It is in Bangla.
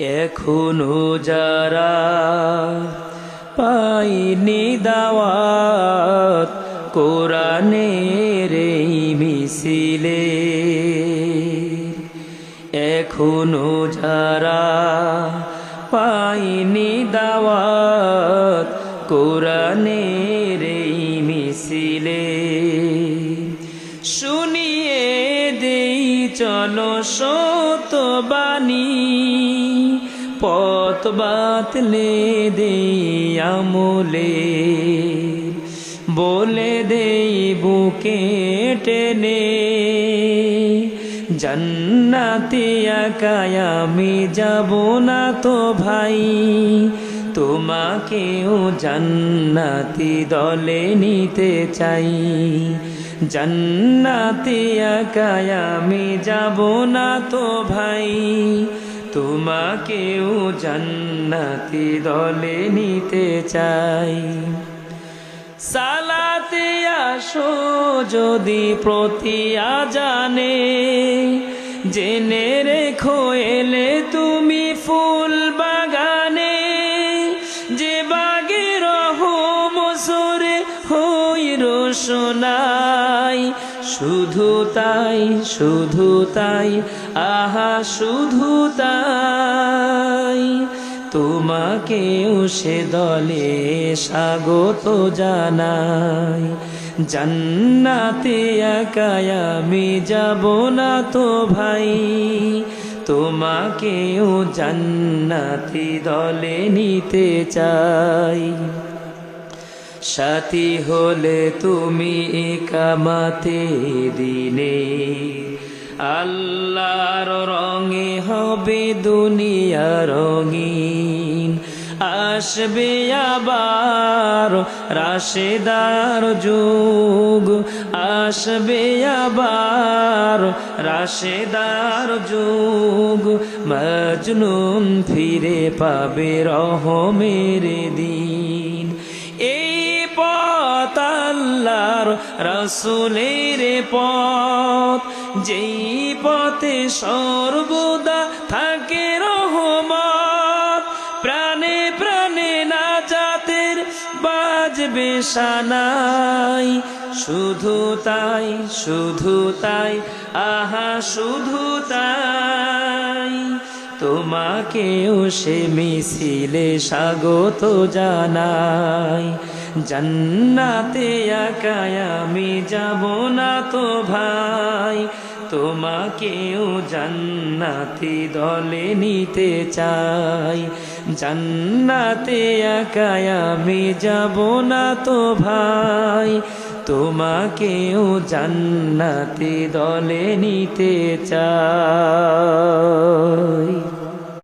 এখনো যারা পাইনি দাওয়াত কোরআনের এই মিছিলে, এখনো যারা পাইনি দাওয়াত কোরআনের এই মিছিলে, শুনিয়ে দেই চলো সত বাণী, পথ বাতলে দেই আমলে, বলে দেই বুকে টেনে, জান্নাতে একাই আমি যাব না তো ভাই, তোমাকেও জান্নাতি দলে নিতে চাই। জান্নাতে একাই আমি যাব না তো ভাই, তোমাকেও জান্নাতি দলে নিতে চাই। সালাতে আসো যদি প্রতি আজানে, জেনে রেখো এলে তুমি ফুল বাগানে, যে বাগে রহম সরে হই রোশনাই, শুধু তাই শুধু তাই আহা শুধু তাই, তোমাকেও সে দলে স্বাগত জানাই। জান্নাতে একাই আমি যাব না তো ভাই, তোমাকেও জান্নাতি দলে নিতে চাই। সাথী হলে তুমি ইকামাতে দিনে, আল্লাহর রঙে হবে দুনিয়া রঙিন, আসবে আবার রাশেদার যুগ, আসবে আবার রাশেদার যুগ, মজনুন ফিরে পাবে রহমের দিন। এই পথ আল্লাহর রাসূলের পথ, যেই পথে সর্বদা থাকে রহমত, প্রাণে প্রাণে নাজাতের বাজবে শানাই, শুধু তাই শুধু তাই আহা শুধু তাই, তোমাকেও সে মিছিলে স্বাগত জানাই। জান্নাতে একাই আমি যাব না তো ভাই, তোমাকেও জান্নাতি দলে নিতে চাই। জান্নাতে একাই আমি যাব না তো ভাই, তোমাকেও জান্নাতি দলে নিতে চাই।